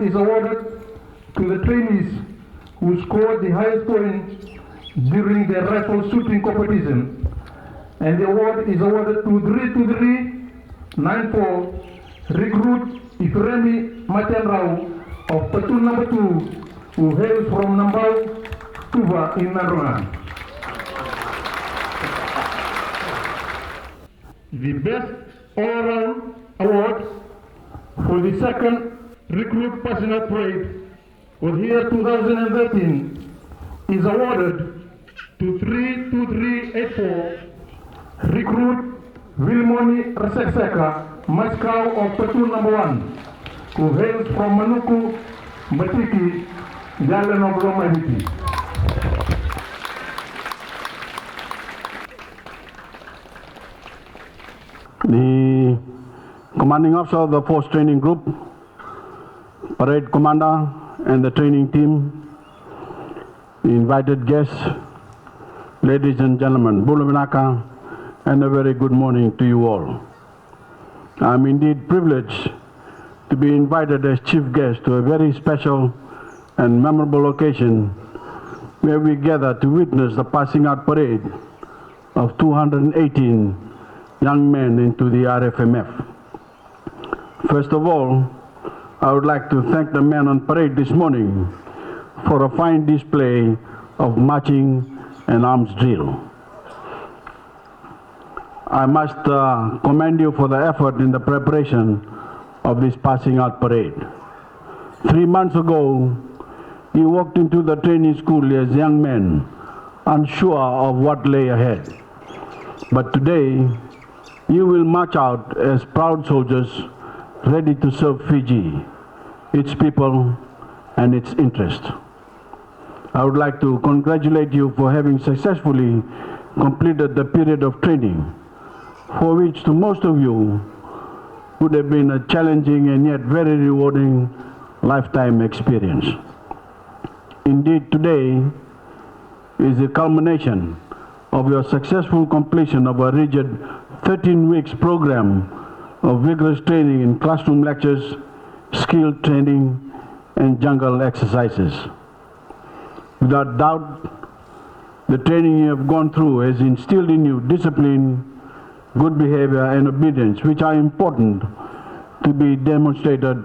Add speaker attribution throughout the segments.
Speaker 1: is awarded to the trainees who scored the highest point during the rifle shooting competition. And the award is awarded to 32394 recruit Ifremi Matenrao of platoon number 2, who hails from Nambau, Tuva in Naruna. The best all-around award for the second recruit passing out parade for the year 2013 is awarded to 32384 recruit Wilmoni Rasekseka Moscow of platoon number 1, who hails from Manuku, Matiki, Galen of Lomahiti.
Speaker 2: The commanding officer of the Force Training Group, parade commander and the training team, the invited guests, ladies and gentlemen, Bulavinaka, and a very good morning to you all. I'm indeed privileged to be invited as chief guest to a very special and memorable occasion where we gather to witness the passing out parade of 218 young men into the RFMF. First of all, I would like to thank the men on parade this morning for a fine display of marching and arms drill. I must commend you for the effort in the preparation of this passing out parade. 3 months ago, you walked into the training school as young men, unsure of what lay ahead. But today, you will march out as proud soldiers ready to serve Fiji, its people, and its interests. I would like to congratulate you for having successfully completed the period of training, for which to most of you would have been a challenging and yet very rewarding lifetime experience. Indeed, today is the culmination of your successful completion of a rigid 13 weeks program of vigorous training in classroom lectures, skill training, and jungle exercises. Without doubt, the training you have gone through has instilled in you discipline, good behavior, and obedience, which are important to be demonstrated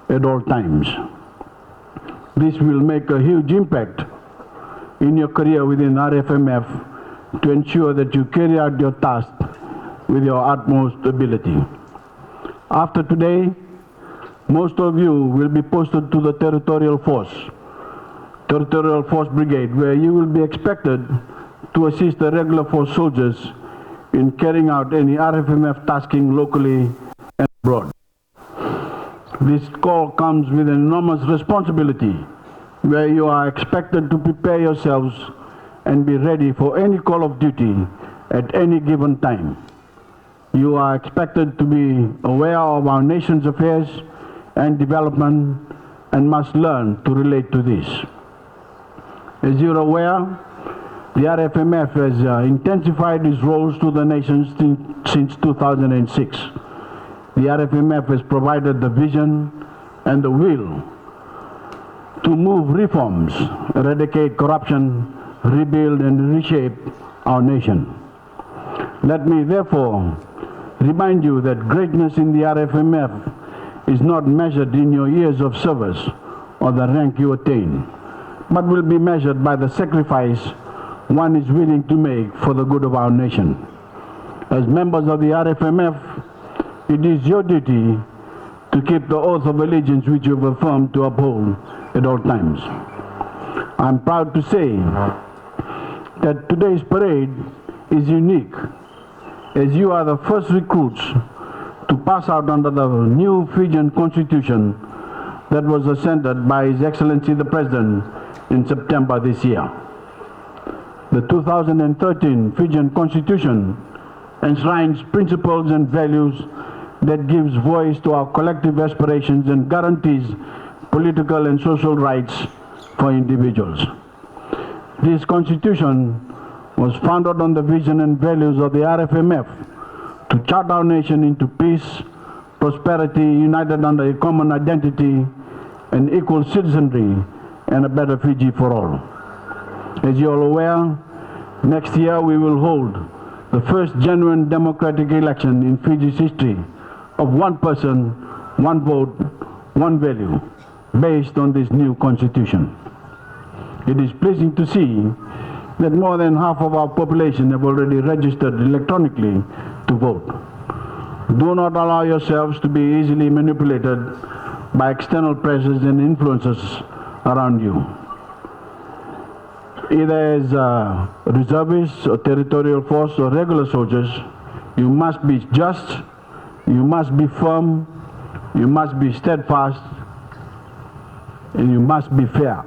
Speaker 2: at all times. This will make a huge impact in your career within RFMF to ensure that you carry out your task with your utmost ability. After today, most of you will be posted to the Territorial Force Brigade, where you will be expected to assist the regular force soldiers in carrying out any RFMF tasking locally and abroad. This call comes with an enormous responsibility, where you are expected to prepare yourselves and be ready for any call of duty at any given time. You are expected to be aware of our nation's affairs and development and must learn to relate to this. As you're aware, the RFMF has intensified its roles to the nation since 2006. The RFMF has provided the vision and the will to move reforms, eradicate corruption, rebuild and reshape our nation. Let me therefore remind you that greatness in the RFMF is not measured in your years of service or the rank you attain, but will be measured by the sacrifice one is willing to make for the good of our nation. As members of the RFMF, it is your duty to keep the oath of allegiance which you have affirmed to uphold at all times. I'm proud to say that today's parade is unique, as you are the first recruits to pass out under the new Fijian Constitution that was assented by His Excellency the President in September this year. The 2013 Fijian Constitution enshrines principles and values that gives voice to our collective aspirations and guarantees political and social rights for individuals. This Constitution was founded on the vision and values of the RFMF to chart our nation into peace, prosperity, united under a common identity, an equal citizenry, and a better Fiji for all. As you are aware, next year we will hold the first genuine democratic election in Fiji's history of one person, one vote, one value, based on this new constitution. It is pleasing to see that more than half of our population have already registered electronically to vote. Do not allow yourselves to be easily manipulated by external pressures and influences around you. Either as reservists or territorial force or regular soldiers, you must be just, you must be firm, you must be steadfast, and you must be fair.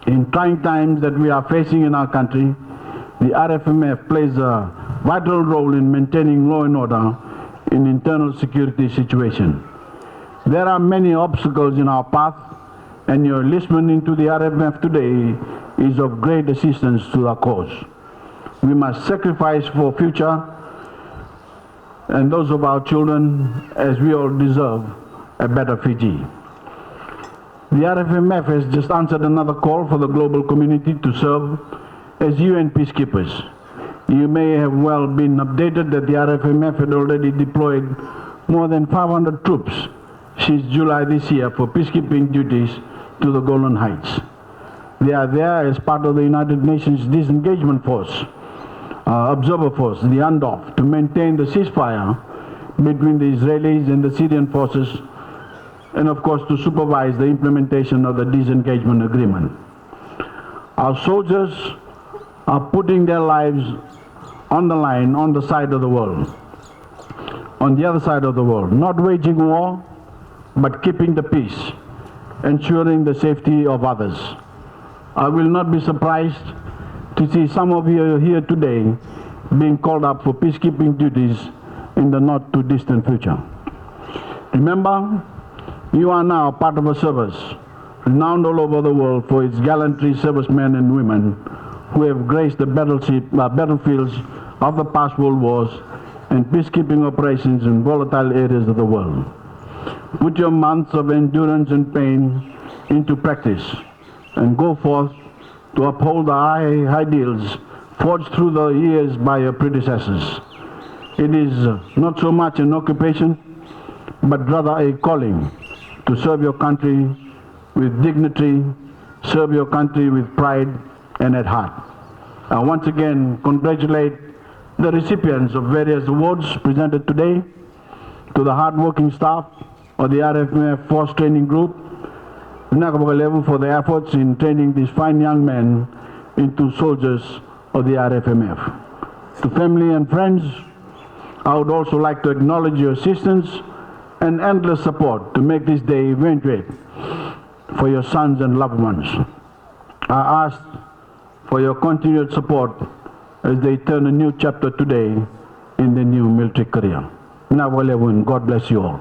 Speaker 2: In trying times that we are facing in our country, the RFMF plays a vital role in maintaining law and order in internal security situation. There are many obstacles in our path, and your enlistment into the RFMF today is of great assistance to our cause. We must sacrifice for future and those of our children, as we all deserve a better Fiji. The RFMF has just answered another call for the global community to serve as UN peacekeepers. You may have well been updated that the RFMF had already deployed more than 500 troops since July this year for peacekeeping duties to the Golan Heights. They are there as part of the United Nations Disengagement Force, Observer Force, the UNDOF, to maintain the ceasefire between the Israelis and the Syrian forces, and of course to supervise the implementation of the disengagement agreement. Our soldiers are putting their lives on the line on the side of the world, on the other side of the world, not waging war, but keeping the peace, ensuring the safety of others. I will not be surprised to see some of you here today being called up for peacekeeping duties in the not too distant future. Remember, you are now part of a service renowned all over the world for its gallantry servicemen and women who have graced the battlefields of the past world wars and peacekeeping operations in volatile areas of the world. Put your months of endurance and pain into practice and go forth to uphold the high ideals forged through the years by your predecessors. It is not so much an occupation, but rather a calling to serve your country with dignity, serve your country with pride and at heart. I once again congratulate the recipients of various awards presented today, to the hard-working staff of the RFMF Force Training Group, for the efforts in training these fine young men into soldiers of the RFMF. To family and friends, I would also like to acknowledge your assistance and endless support to make this day eventuate for your sons and loved ones. I ask for your continued support as they turn a new chapter today in their new military career. God bless you all.